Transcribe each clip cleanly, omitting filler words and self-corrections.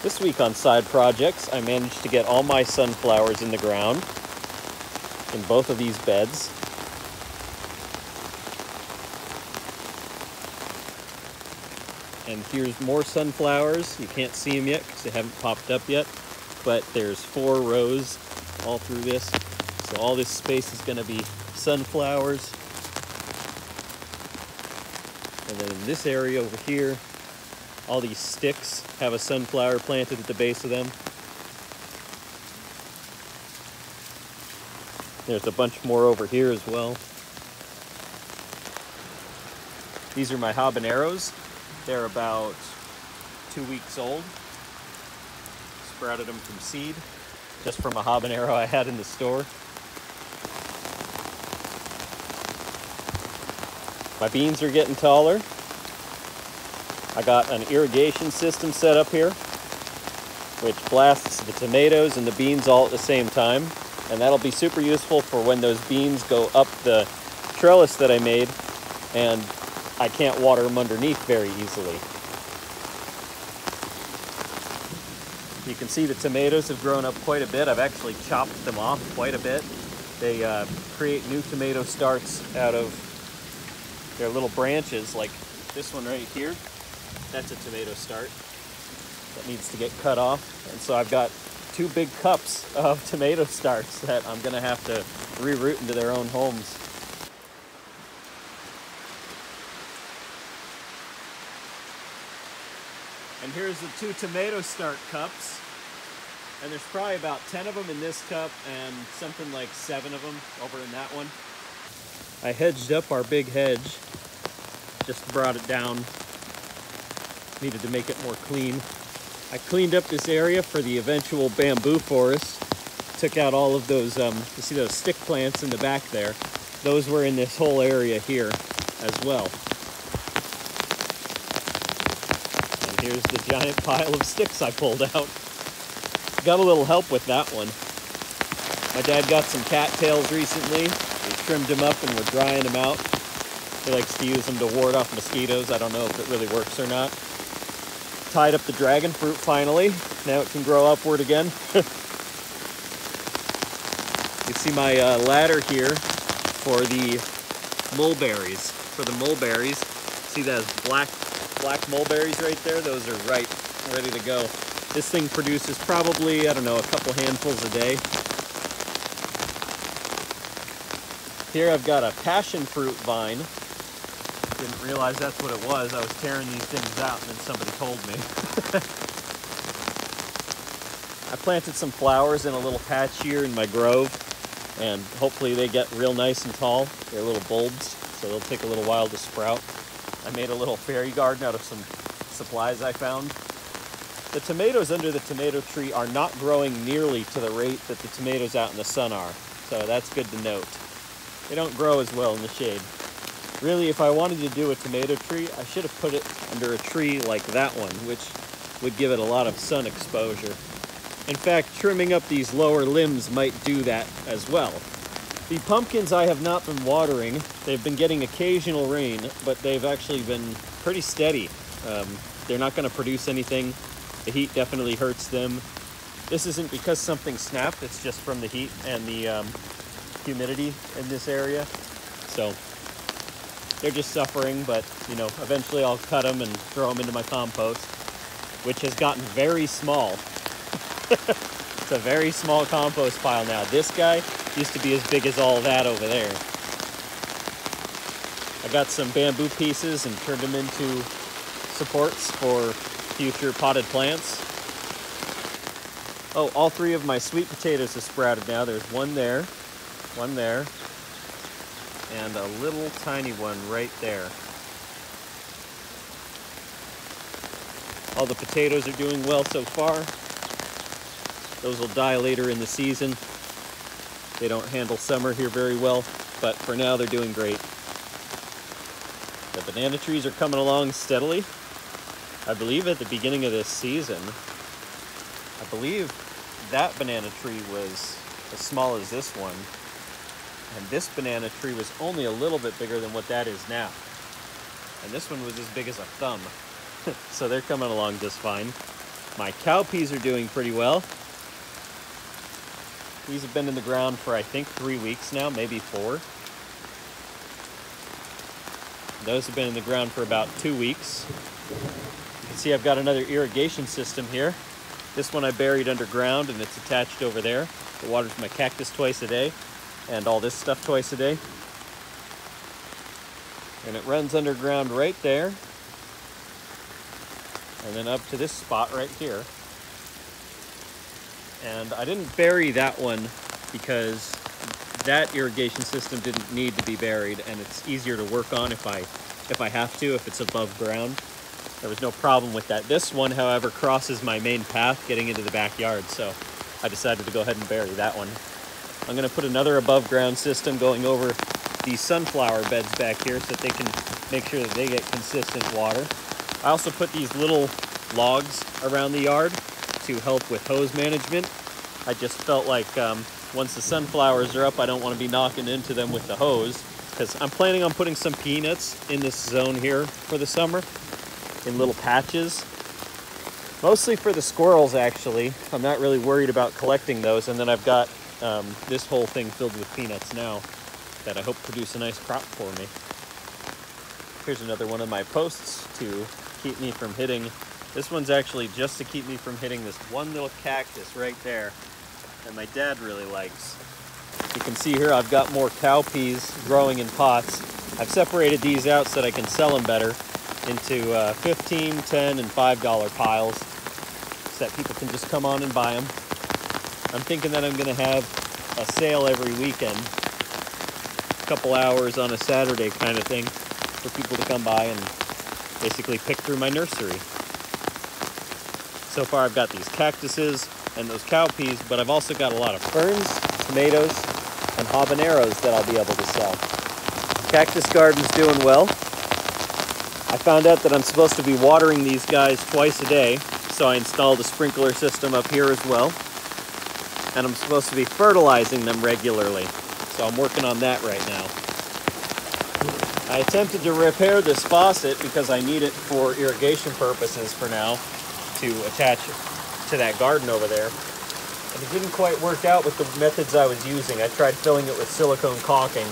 This week on Side Projects, I managed to get all my sunflowers in the ground in both of these beds. And here's more sunflowers. You can't see them yet because they haven't popped up yet, but there's 4 rows all through this. So all this space is going to be sunflowers. And then in this area over here, all these sticks have a sunflower planted at the base of them. There's a bunch more over here as well. These are my habaneros. They're about 2 weeks old. Sprouted them from seed, just from a habanero I had in the store. My beans are getting taller. I got an irrigation system set up here, which blasts the tomatoes and the beans all at the same time. And that'll be super useful for when those beans go up the trellis that I made and I can't water them underneath very easily. You can see the tomatoes have grown up quite a bit. I've actually chopped them off quite a bit. They create new tomato starts out of their little branches, like this one right here. That's a tomato start that needs to get cut off. And so I've got 2 big cups of tomato starts that I'm gonna have to reroot into their own homes. And here's the 2 tomato start cups. And there's probably about 10 of them in this cup and something like 7 of them over in that one. I hedged up our big hedge, just brought it down. Needed to make it more clean. I cleaned up this area for the eventual bamboo forest. Took out all of those, you see those stick plants in the back there? Those were in this whole area here as well. And here's the giant pile of sticks I pulled out. Got a little help with that one. My dad got some cattails recently. We trimmed them up and we're drying them out. He likes to use them to ward off mosquitoes. I don't know if it really works or not. Tied up the dragon fruit finally. Now it can grow upward again. You see my ladder here for the mulberries. For the mulberries, see those black mulberries right there? Those are ripe, ready to go. This thing produces probably, I don't know, a couple handfuls a day. Here I've got a passion fruit vine. Didn't realize that's what it was. I was tearing these things out and then somebody told me. I planted some flowers in a little patch here in my grove, and hopefully they get real nice and tall. They're little bulbs, so they'll take a little while to sprout. I made a little fairy garden out of some supplies I found. The tomatoes under the tomato tree are not growing nearly to the rate that the tomatoes out in the sun are, so that's good to note. They don't grow as well in the shade. Really, if I wanted to do a tomato tree, I should have put it under a tree like that one, which would give it a lot of sun exposure. In fact, trimming up these lower limbs might do that as well. The pumpkins I have not been watering. They've been getting occasional rain, but they've actually been pretty steady. They're not going to produce anything. The heat definitely hurts them. This isn't because something snapped, it's just from the heat and the humidity in this area. So they're just suffering, but you know, eventually I'll cut them and throw them into my compost, which has gotten very small. It's a very small compost pile now. This guy used to be as big as all that over there. I got some bamboo pieces and turned them into supports for future potted plants. Oh, all 3 of my sweet potatoes have sprouted now. There's one there, and a little tiny one right there. All the potatoes are doing well so far. Those will die later in the season. They don't handle summer here very well, but for now they're doing great. The banana trees are coming along steadily. I believe at the beginning of this season, I believe that banana tree was as small as this one. And this banana tree was only a little bit bigger than what that is now. And this one was as big as a thumb. So they're coming along just fine. My cowpeas are doing pretty well. These have been in the ground for I think 3 weeks now, maybe 4. Those have been in the ground for about 2 weeks. You can see I've got another irrigation system here. This one I buried underground and it's attached over there. It waters my cactus twice a day and all this stuff twice a day. And it runs underground right there. And then up to this spot right here. And I didn't bury that one because that irrigation system didn't need to be buried, and it's easier to work on if I have to, if it's above ground. There was no problem with that. This one, however, crosses my main path getting into the backyard, so I decided to go ahead and bury that one. I'm going to put another above ground system going over these sunflower beds back here so that they can make sure that they get consistent water. I also put these little logs around the yard to help with hose management. I just felt like once the sunflowers are up, I don't want to be knocking into them with the hose, because I'm planning on putting some peanuts in this zone here for the summer in little patches. Mostly for the squirrels, actually. I'm not really worried about collecting those. And then I've got this whole thing filled with peanuts now that I hope produce a nice crop for me. Here's another one of my posts to keep me from hitting. This one's actually just to keep me from hitting this one little cactus right there that my dad really likes. You can see here I've got more cowpeas growing in pots. I've separated these out so that I can sell them better into $15, $10, and $5 piles so that people can just come on and buy them. I'm thinking that I'm going to have a sale every weekend, a couple hours on a Saturday kind of thing, for people to come by and basically pick through my nursery. So far I've got these cactuses and those cowpeas, but I've also got a lot of ferns, tomatoes, and habaneros that I'll be able to sell. Cactus garden's doing well. I found out that I'm supposed to be watering these guys twice a day, so I installed a sprinkler system up here as well. And I'm supposed to be fertilizing them regularly, so I'm working on that right now. I attempted to repair this faucet because I need it for irrigation purposes for now, to attach to that garden over there. And it didn't quite work out with the methods I was using. I tried filling it with silicone caulking,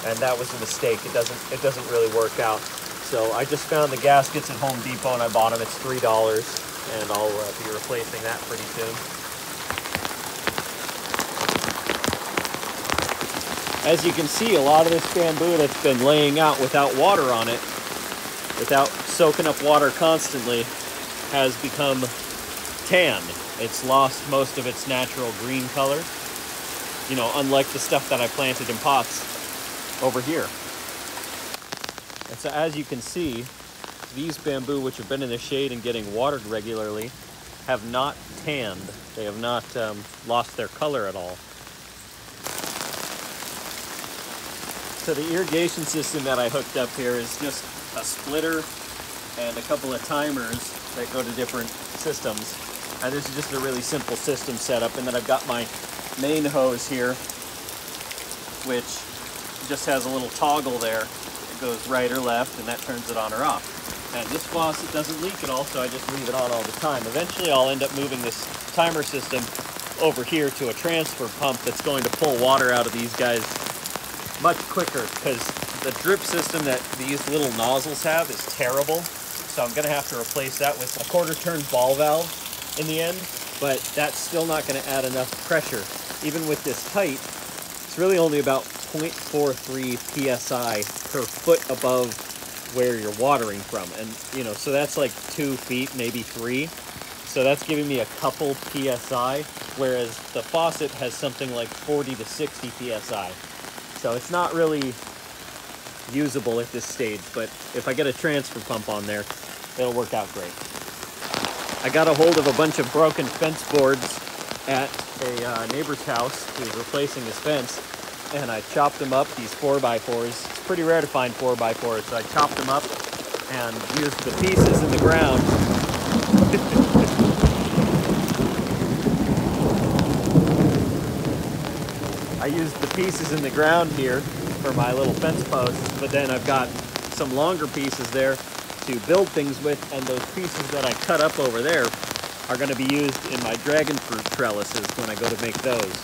and that was a mistake. It doesn't really work out. So I just found the gaskets at Home Depot and I bought them. It's $3, and I'll be replacing that pretty soon. As you can see, a lot of this bamboo that's been laying out without water on it, without soaking up water constantly, has become tan. It's lost most of its natural green color, you know, unlike the stuff that I planted in pots over here. And so as you can see, these bamboo, which have been in the shade and getting watered regularly, have not tanned. They have not lost their color at all. So the irrigation system that I hooked up here is just a splitter and a couple of timers that go to different systems. And this is just a really simple system setup. And then I've got my main hose here, which just has a little toggle there. It goes right or left, and that turns it on or off. And this faucet doesn't leak at all, so I just leave it on all the time. Eventually I'll end up moving this timer system over here to a transfer pump that's going to pull water out of these guys much quicker, because the drip system that these little nozzles have is terrible. So I'm going to have to replace that with a 1/4 turn ball valve in the end, but that's still not going to add enough pressure. Even with this height, it's really only about 0.43 psi per foot above where you're watering from. And, you know, so that's like 2 feet, maybe 3. So that's giving me a couple psi, whereas the faucet has something like 40 to 60 psi. So it's not really usable at this stage, but if I get a transfer pump on there, it'll work out great. I got a hold of a bunch of broken fence boards at a neighbor's house who's replacing his fence, and I chopped them up, these 4x4s. It's pretty rare to find 4x4s, so I chopped them up and used the pieces in the ground. I used the pieces in the ground here for my little fence posts, but then I've got some longer pieces there to build things with, and those pieces that I cut up over there are going to be used in my dragon fruit trellises when I go to make those.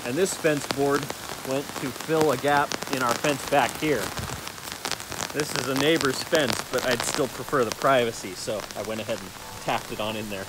And this fence board went to fill a gap in our fence back here. This is a neighbor's fence, but I'd still prefer the privacy, so I went ahead and tacked it on in there.